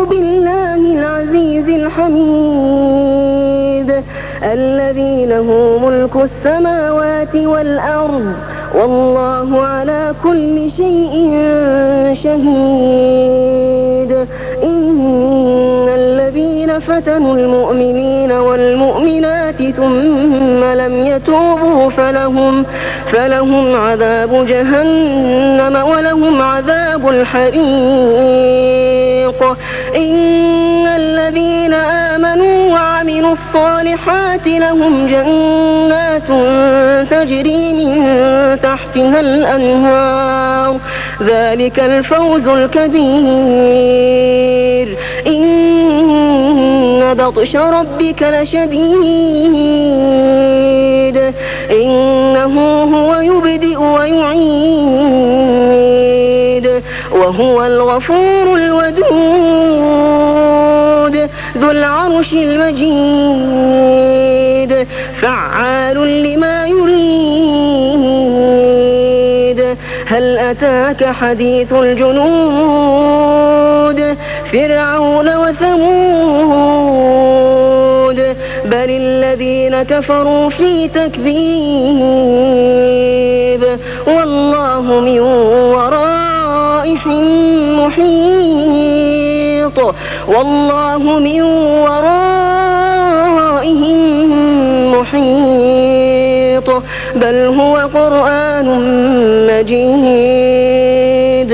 بالله العزيز الحميد الذي له ملك السماوات والأرض والله على كل شيء شهيد. إن الذين فتنوا المؤمنين والمؤمنات ثم لم يتوبوا فلهم عذاب جهنم ولهم عذاب الحريق. إن الذين آمنوا وعملوا الصالحات لهم جنات تجري من تحتها الأنهار ذلك الفوز الكبير. إن بطش ربك لشديد إنه هو يبدئ ويعيد وهو الغفور الودود ذو العرش المجيد فعال لما يريد. هل أتاك حديث الجنود فرعون وثمود بل الذين كفروا في تكذيب والله من ورائهم محيط بل هو قرآن مجيد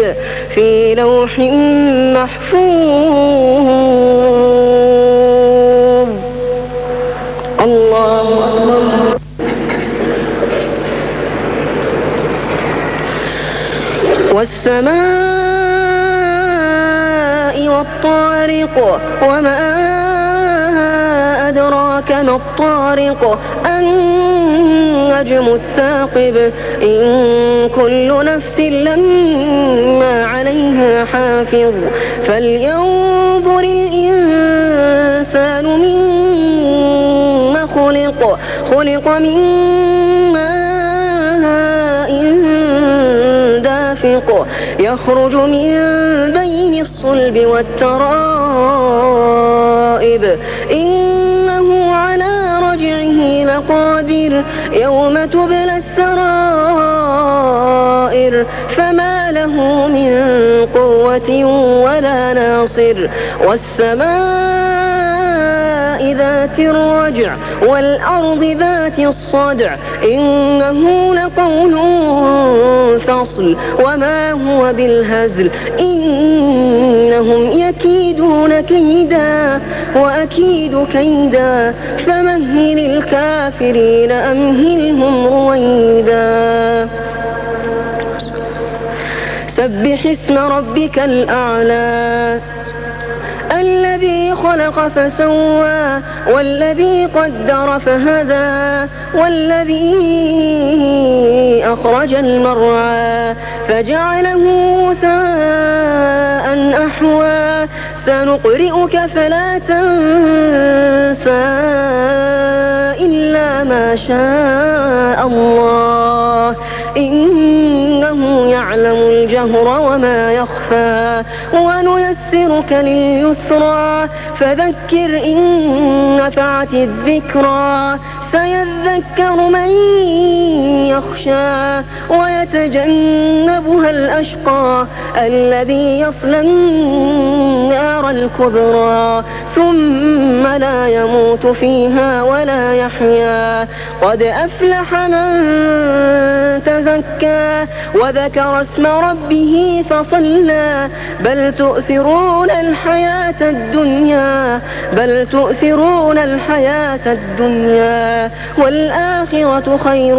في لوح محفوظ. الله أكبر. والسماء والطارق وما أدراك ما الطارق النجم الثاقب إن كل نفس لما عليها حافظ فلينظر الإنسان مما خلق من ماء دافق يخرج من بين الصلب والترائب إنه على رجعه لقادر يوم تبلى السرائر فما له من قوة ولا ناصر. والسماء ذات الرجع والأرض ذات الصدع إنه لقول فصل وما هو بالهزل إنهم يكيدون كيدا وأكيد كيدا فمهل الكافرين أمهلهم رويدا. سبح اسم ربك الأعلى الذي خلق فسوى والذي قدر فهدى والذي أخرج المرعى فجعله غثاء أحوى سنقرئك فلا تنسى إلا ما شاء الله إنه يعلم الجهر وما يخفى ونيسرك لليسرى فذكر إن نفعت الذكرى سيذكر من يخشى ويتجنبها الأشقى الذي يصلى النار الكبرى ثم لا يموت فيها ولا يحيا. قد أفلح من تزكى وذكر اسم ربه فصلى بل تؤثرون الحياة الدنيا والآخرة خير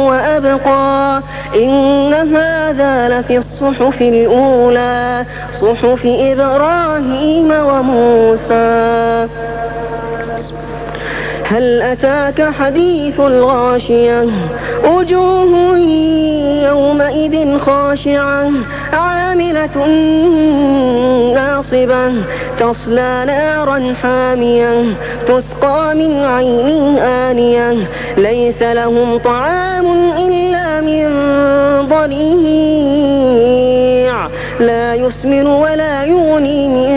وأبقى إن هذا لفي الصحف الأولى صحف إبراهيم وموسى. هل أتاك حديث الغاشية وجوه يومئذ خاشعة عاملة ناصبة تصلى نارا حامية تسقى من عين آنية ليس لهم طعام إلا من ضريع لا يسمن ولا يغني من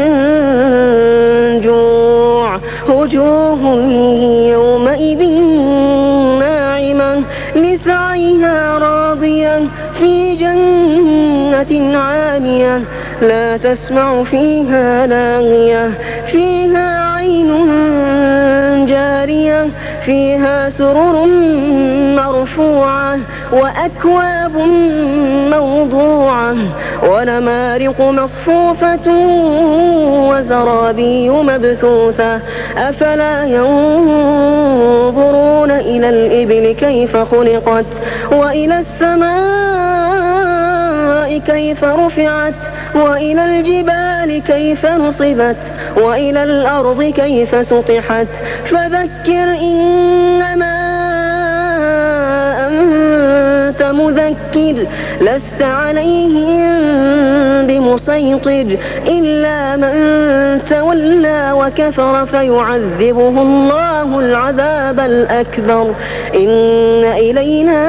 لا تسمع فيها لاغية فيها عين جارية فيها سرر مرفوعة وأكواب موضوعة ونمارق مصفوفة وزرابي مبثوثة أفلا ينظرون إلى الإبل كيف خلقت وإلى السماء كيف رفعت وإلى الجبال كيف نصبت وإلى الأرض كيف سطحت فذكر إنما أنت مذكر لست عليهم بمسيطر إلا من تولى وكفر فيعذبه الله العذاب الأكبر إن إلينا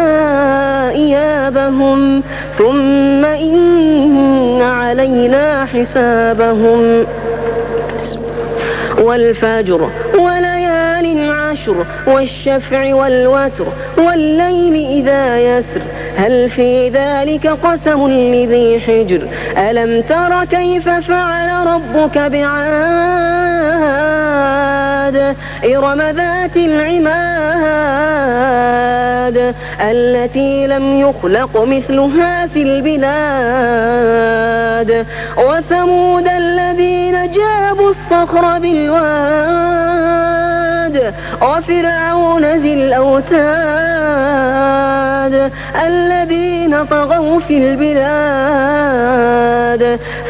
إيابهم ثم إن علينا حسابهم والفجر وليال عشر والشفع والوتر والليل إذا يسر هل في ذلك قسم لذي حجر ألم تر كيف فعل ربك بعاد إرم ذات العماد التي لم يخلق مثلها في البلاد وثمود الذين جابوا الصخر بالواد وفرعون ذي الأوتاد الذين طغوا في البلاد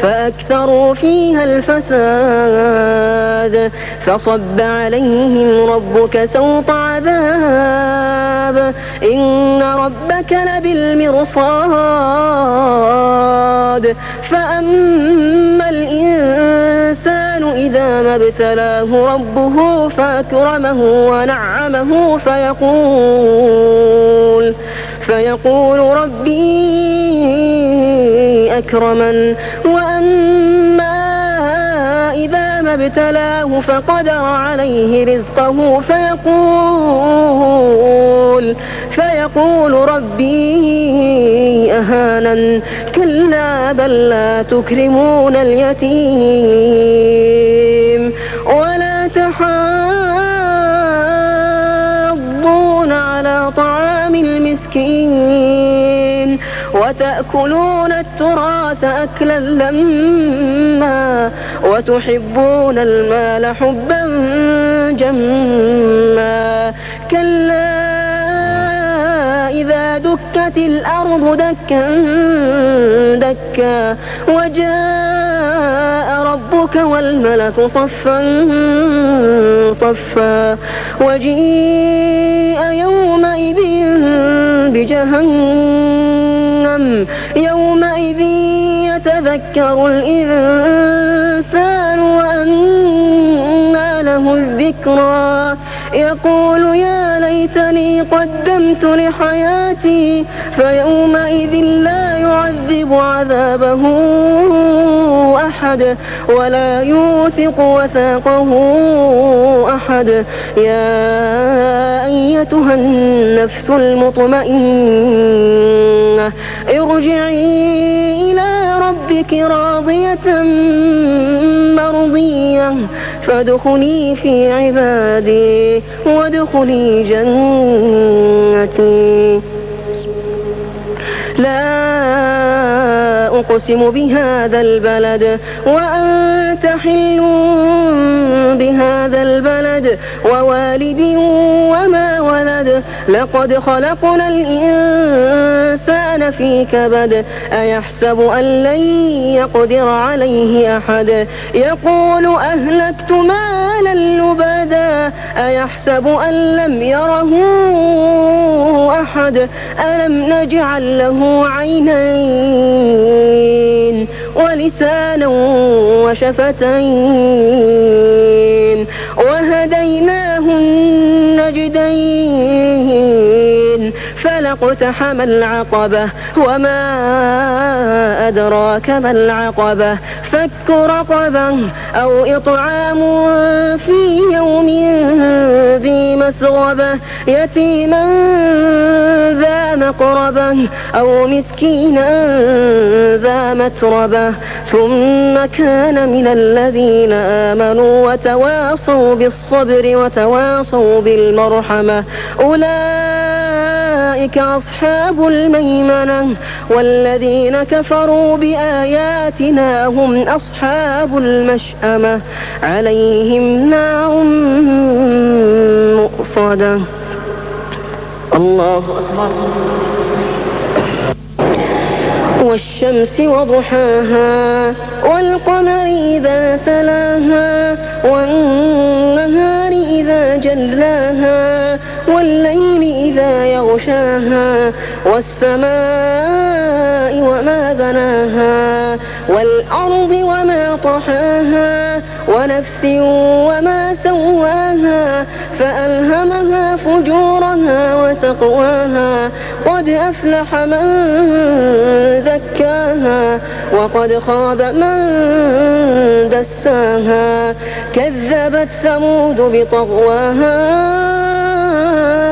فأكثروا فيها الفساد فصب عليهم ربك سوط عذاب إن ربك لبالمرصاد فأما الإنسان إذا ما ابتلاه ربه فأكرمه ونعمه فيقول ربي أكرمن وأما إذا ما ابتلاه فقدر عليه رزقه فيقول ربي أهانن كلا بل لا تكرمون اليتيم ولا تحاضون على طعام المسكين وتأكلون التراث أكلا لما وتحبون المال حبا جما كلا إذا دكت الأرض دكا دكا وجاء ربك والملك صفا صفا وجيء يومئذ بجهنم يومئذ يتذكر الإنسان وأنى له الذكرى يقول يا ليتني قدمت لحياتي فيومئذ لا يعذب عذابه أحد ولا يوثق وثاقه أحد يا أيتها النفس المطمئنة ارجعي إلى ربك راضية مرضية فادخلي في عبادي وادخلي جنتي لا أقسم بهذا البلد وأنت حل بهذا البلد ووالد وما ولد لقد خلقنا الإنسان في كبد أيحسب أن لن يقدر عليه أحد يقول أهلكت مالا لبدا أيحسب أن لم يره أحد ألم نجعل له عينين ولسانا وشفتين وهديناه النجدين فلقد اقتحم العقبة وما أدراك ما العقبة فك رقبة أو إطعام في يوم ذي مسغبة يتيما ذا مقربة أو مسكينا ذا متربة ثم كان من الذين آمنوا وتواصوا بالصبر وتواصوا بالمرحمة أولئك أصحاب الميمنة والذين كفروا بآياتنا هم أصحاب المشأمة عليهم نار مؤصدة. الله أكبر. والشمس وضحاها والقمر إذا تلاها والنهار إذا جلاها والليل إذا يغشاها والسماء وما بناها والأرض وما طحاها ونفس وما سواها فألهمها فجورها وتقواها قد أفلح من زكاها وقد خاب من دساها كذبت ثمود بطغواها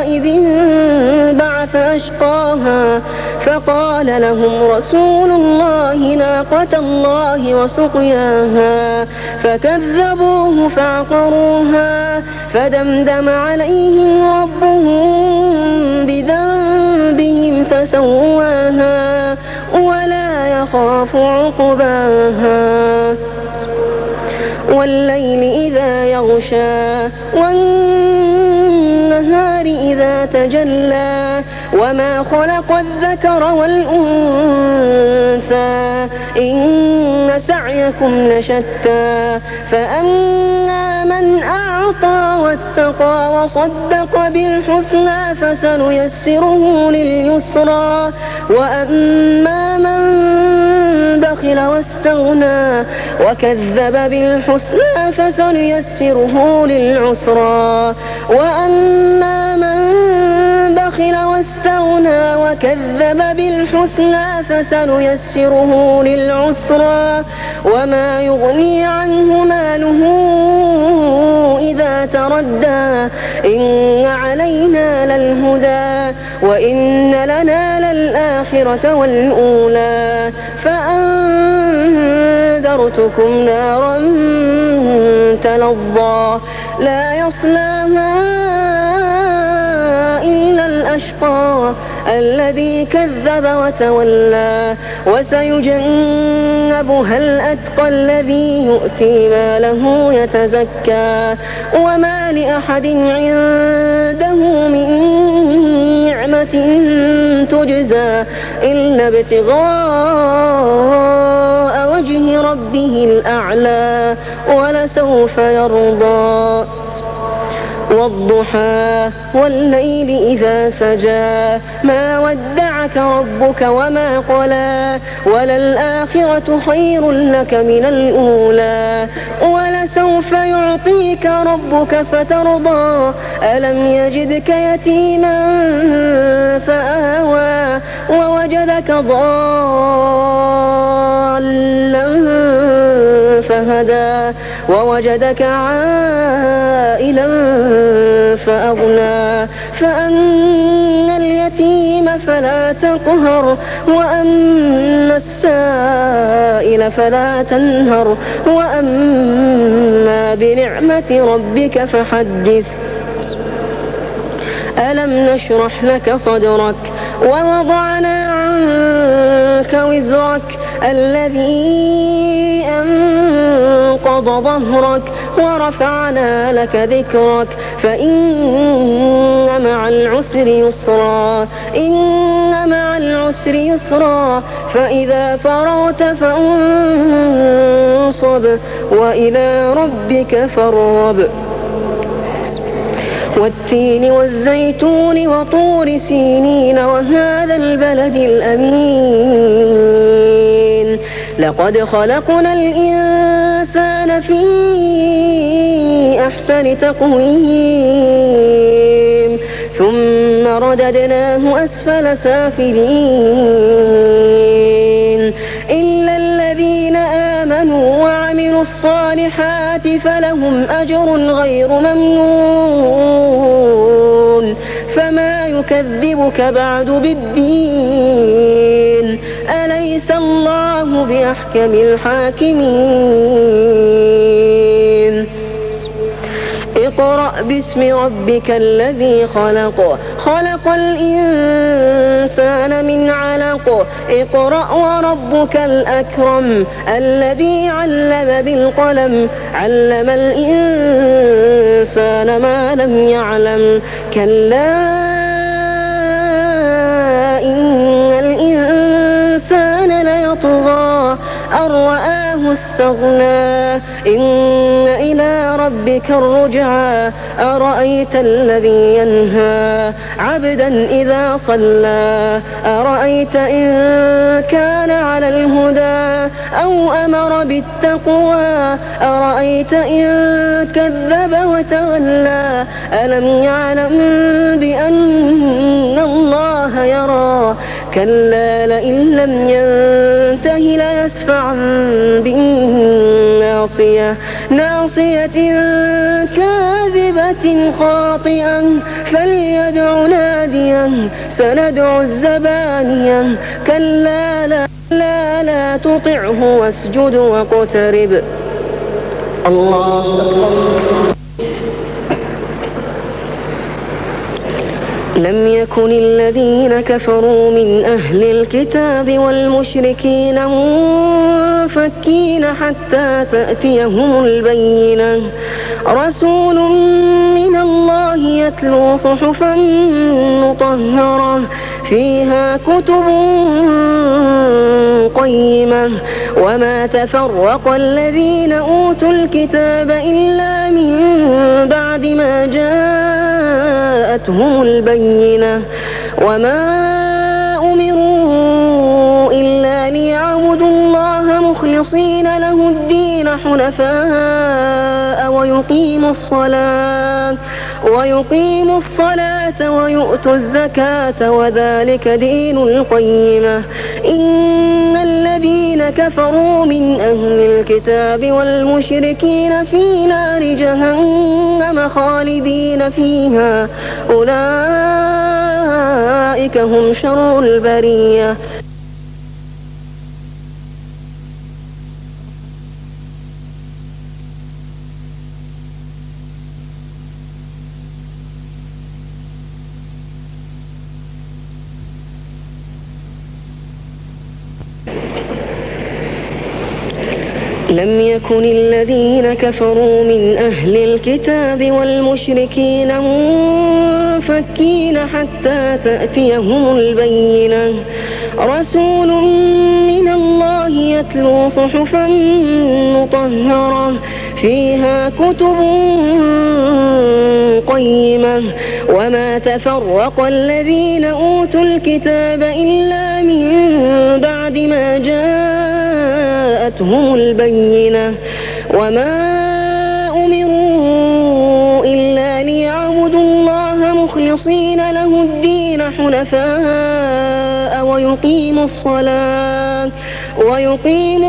إذ انبعث أشقاها فقال لهم رسول الله ناقة الله وسقياها فكذبوه فعقروها فدمدم عليهم ربهم بذنبهم فسواها ولا يخاف عقباها والليل إذا يغشى والنهار إذا تجلى وما خلق الذكر والأنثى إن سعيكم لشتى فأما من أعطى واتقى وصدق بالحسنى فسنيسره لليسرى وأما من بخل واستغنى وكذب بالحسنى فسنيسره للعسرى وأما من بخل واستغنى وكذب بالحسنى فسنيسره للعسرى وما يغني عنه ماله إذا تردى إن علينا للهدى وإن لنا للآخرة والأولى فأنذرتكم نارا تلظى لا يصلاها إلا الأشقى الذي كذب وتولى وسيجنبها الأتقى الذي يؤتي ماله يتزكى وما لأحد عنده من نعمة تجزى إلا ابتغاء وجه ربه الأعلى ولسوف يرضى والضحى والليل إذا سجى ما ودعك ربك وما قلى وللآخرة خير لك من الأولى ولسوف يعطيك ربك فترضى ألم يجدك يتيما فآوى ووجدك ضالا فهدى ووجدك عائلا فأغنى فأما اليتيم فلا تقهر وأما السائل فلا تنهر وأما بنعمة ربك فحدث ألم نشرح لك صدرك ووضعنا عنك وزرك الذي أنقض ظهرك ورفعنا لك ذكرك فإن مع العسر يسرا إن مع العسر يسرا فإذا فرغت فانصب وإلى ربك فارغب والتين والزيتون وطور سينين وهذا البلد الأمين لقد خلقنا الإنسان في أحسن تقويم ثم رددناه أسفل سافلين إلا الذين آمنوا وعملوا الصالحات فلهم أجر غير ممنون فما يكذبك بعد بالدين أليس الله بأحكم الحاكمين اقرأ باسم ربك الذي خلق خلق الإنسان من علق اقرأ وربك الأكرم الذي علم بالقلم علم الإنسان ما لم يعلم كلا إن الإنسان ليطغى أن رآه استغنى إن إلى ربك الرجعى أرأيت الذي ينهى عبدا إذا صلى أرأيت إن كان على الهدى أو أمر بالتقوى أرأيت إن كذب وتولى ألم يعلم بأن الله يرى كلا لئن لم ينته ليسفعا بالناصية ناصية كاذبة خاطئة فليدع ناديا سندع الزبانية كلا لا تطعه واسجد واقترب الله أكبر لم يكن الذين كفروا من أهل الكتاب والمشركين منفكين حتى تأتيهم البينة رسول من الله يتلو صحفا مطهرة فيها كتب قيمة وما تفرق الذين أوتوا الكتاب إلا من بعد ما جاءتهم البينة وما أمروا إلا ليعبدوا الله مخلصين له الدين حنفاء ويقيموا الصلاة ويؤتوا الزكاة وذلك دين القيمة إن الذين كفروا من أهل الكتاب والمشركين في نار جهنم خالدين فيها أولئك هم شر البرية لم يكن الذين كفروا من أهل الكتاب والمشركين منفكين حتى تأتيهم البينة رسول من الله يتلو صحفا مطهرة فيها كتب قيمة وما تفرق الذين أوتوا الكتاب إلا من بعد ما جاءتهم البينة وما أمروا إلا ليعبدوا الله مخلصين له الدين حنفاء ويقيموا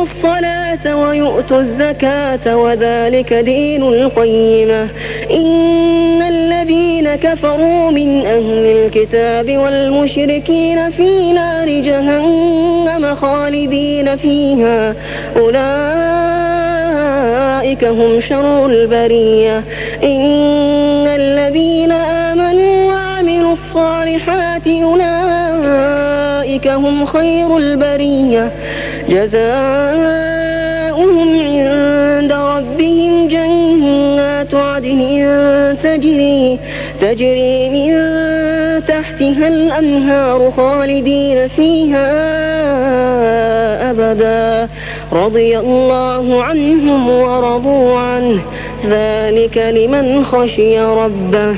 الصلاة ويؤتوا الزكاة وذلك دين القيمة إن الذين كفروا من أهل الكتاب والمشركين في نار جهنم خالدين فيها أولئك هم شر البرية إن الذين آمنوا وعملوا الصالحات أولئك هم خير البرية جزاؤهم عند ربهم جنات عدن تجري من تحتها الأنهار خالدين فيها أبدا رضي الله عنهم ورضوا عنه ذلك لمن خشي ربه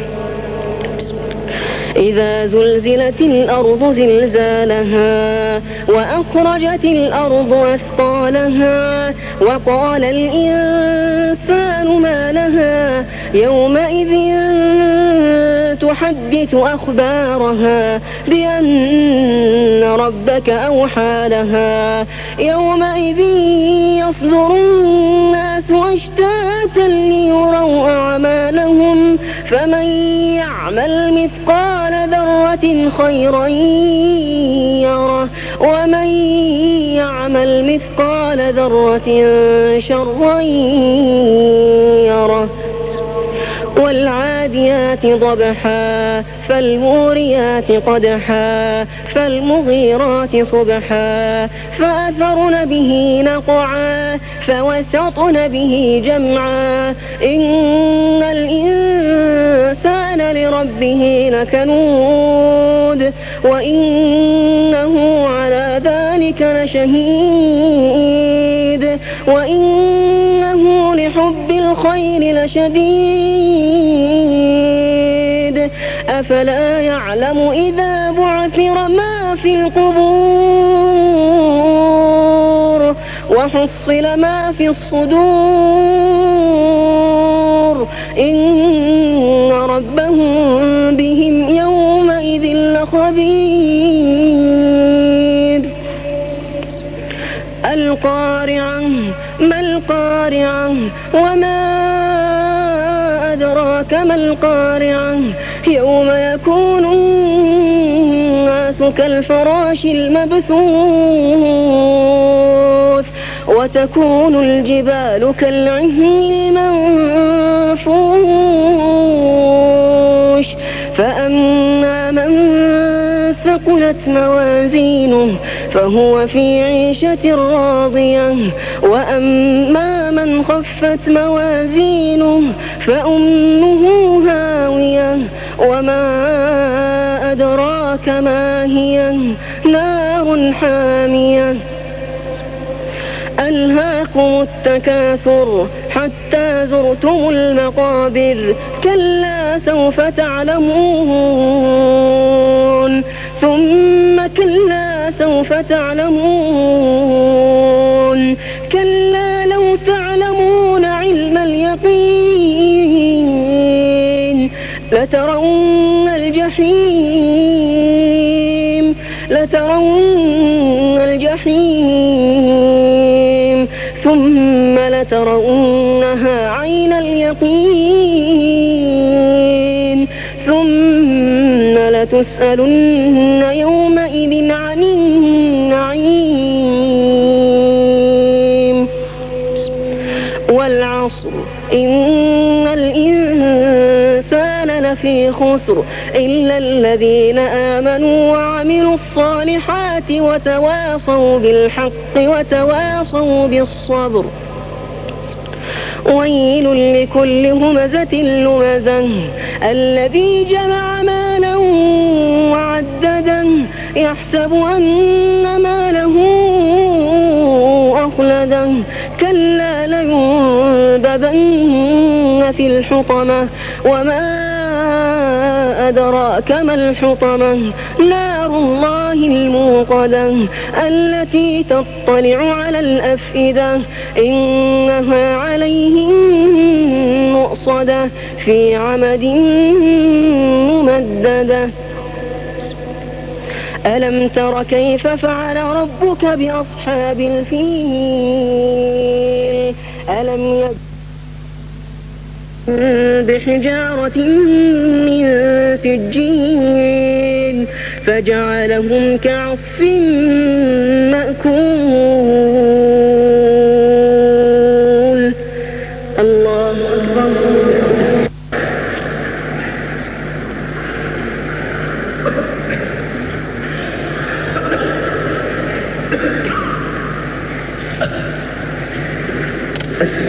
إذا زلزلت الأرض زلزالها وأخرجت الأرض أثقالها وقال الإنسان ما لها يومئذ تحدث أخبارها بأن ربك أوحى لها يومئذ يصدر الناس أشتاتا ليروا أعمالهم فمن يعمل مثقال ذرة خيرا يره ومن يعمل مثقال ذرة شرا يره والعاديات ضبحا فالموريات قدحا فالمغيرات صبحا فأثرن به نقعا فوسطن به جمعا إن الإنسان لربه لكنود وإنه على ذلك لشهيد وإنه لحب الخير لشديد أفلا يعلم إذا بعثر ما في القبور وحصل ما في الصدور إن ربهم بهم يومئذ لخبير القارعة ما القارعة وما أدراك ما القارعة يوم يكون الناس كالفراش المبثوث وتكون الجبال كالعهن المنفوش فأما من ثقلت موازينه فهو في عيشة راضية وأما من خفت موازينه فأمه هاوية وما أدراك ما هي نار حامية ألهاكم التكاثر حتى زرتم المقابر كلا سوف تعلمون ثم كلا سوف تعلمون كلا لو تعلمون علم اليقين لترون الجحيم ثم لترونها عين اليقين ثم لتسألن يومئذ عن النعيم والعصر إن الإنسان لفي خسر إلا الذين آمنوا وعملوا الصالحات وتواصوا بالحق وتواصوا بالصبر ويل لكل همزة لمزة الذي جمع مالا وعددا يحسب أن ماله أخلدا كلا لينبذن في الحطمة وما أدراك ما الحطمة نار الله الموقدة التي تطلع على الأفئدة إنها عليهم مؤصدة في عمد ممددة ألم تر كيف فعل ربك بأصحاب الفيل ألم بحجارة من سجيل فجعلهم كعصف مأكول الله أكبر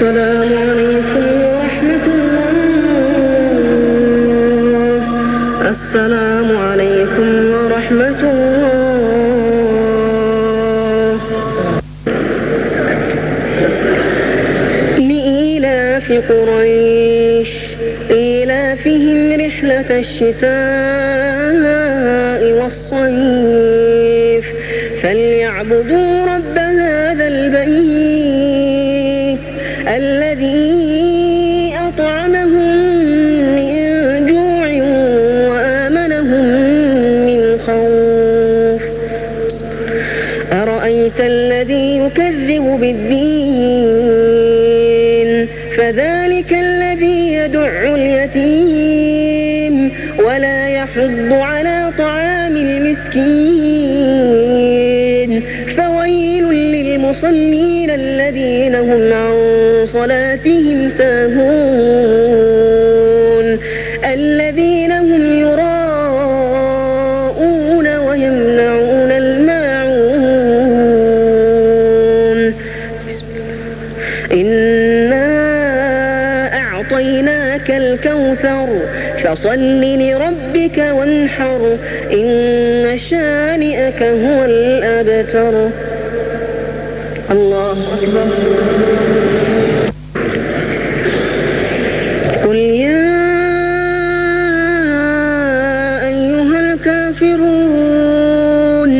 السلام عليكم ورحمة الله السلام عليكم ورحمة الله لإيلاف قريش إيلافهم رحلة الشتاء والصيف فليعبدوا رب هذا البيت الذي أطعمهم من جوع فذلك الذي يدع اليتيم ولا يحض على طعام المسكين فويل للمصلين الذين هم عن صلاتهم ساهون الذين هم يراءون ويمنعون الماعون إنا أعطيناك الكوثر فصل لربك وانحر إن شانئك هو الأبتر. الله أكبر. قل يا أيها الكافرون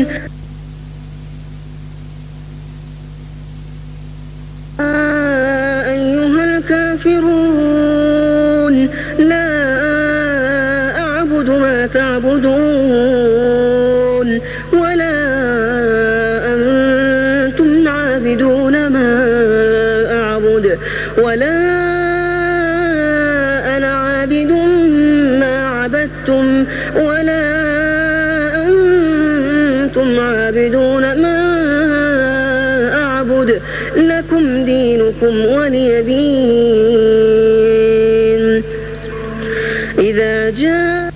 لا أعبد ما تعبدون ولا أنتم عابدون ما أعبد ولا أنا عابد ما عبدتم ولا أنتم عابدون ما أعبد لكم دينكم ولي دين. إذا جاء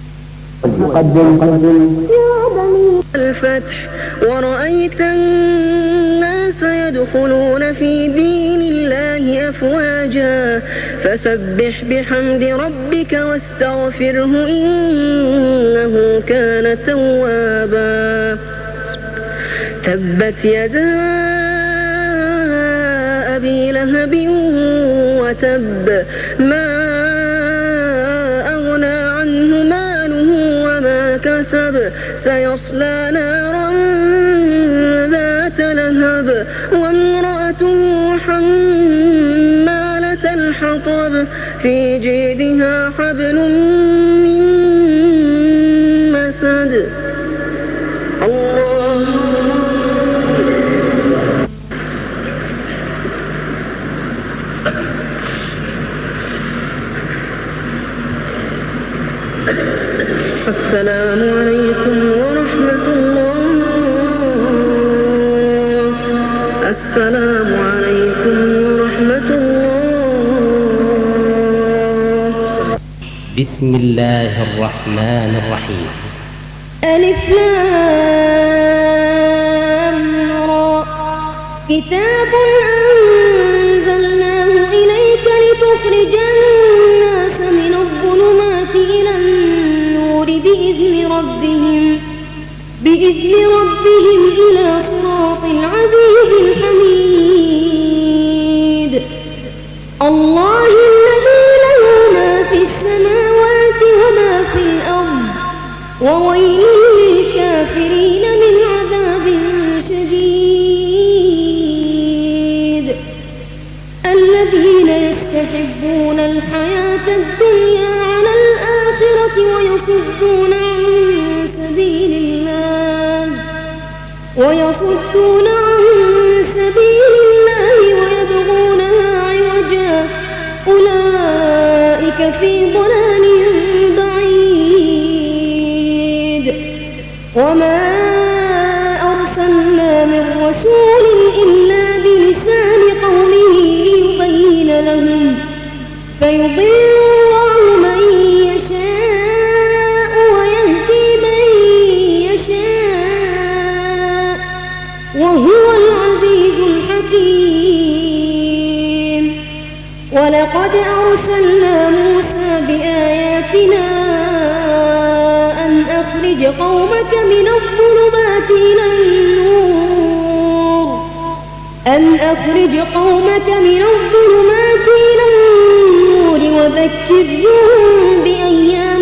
الفتح ورأيت الناس يدخلون في دين الله أفواجا فسبح بحمد ربك واستغفره إنه كان توابا. تبت يدا أبي لهب وتب ما أغنى عنه ماله وما كسب سيصلى نارا ذات لهب وامرأته حمالة الحطب في جيدها حبل من مسد. الله السلام عليكم ورحمة الله. السلام عليكم ورحمة الله. بسم الله الرحمن الرحيم. ألف لام را كتاب أنزلناه إليك لتخرج الناس من الظلمات إلى النور بإذن ربهم إلى صراط العزيز الحميد. الله الذي له ما في السماوات وما في الأرض وويل للكافرين من عذاب شديد. الذين يستحبون الحياة الدنيا على الآخرة ويصدون عن سبيل الله ويبغونها عوجا أولئك في ضلال بعيد. وما أرسلنا من رسول إلا بلسان قومه ليبين لهم فيضل الله من يشاء ويهدي من يشاء وهو العزيز الحكيم. ولقد أرسلنا موسى بآياتنا أن أخرج قومك من الظلمات إلى النور وذكرهم بأيام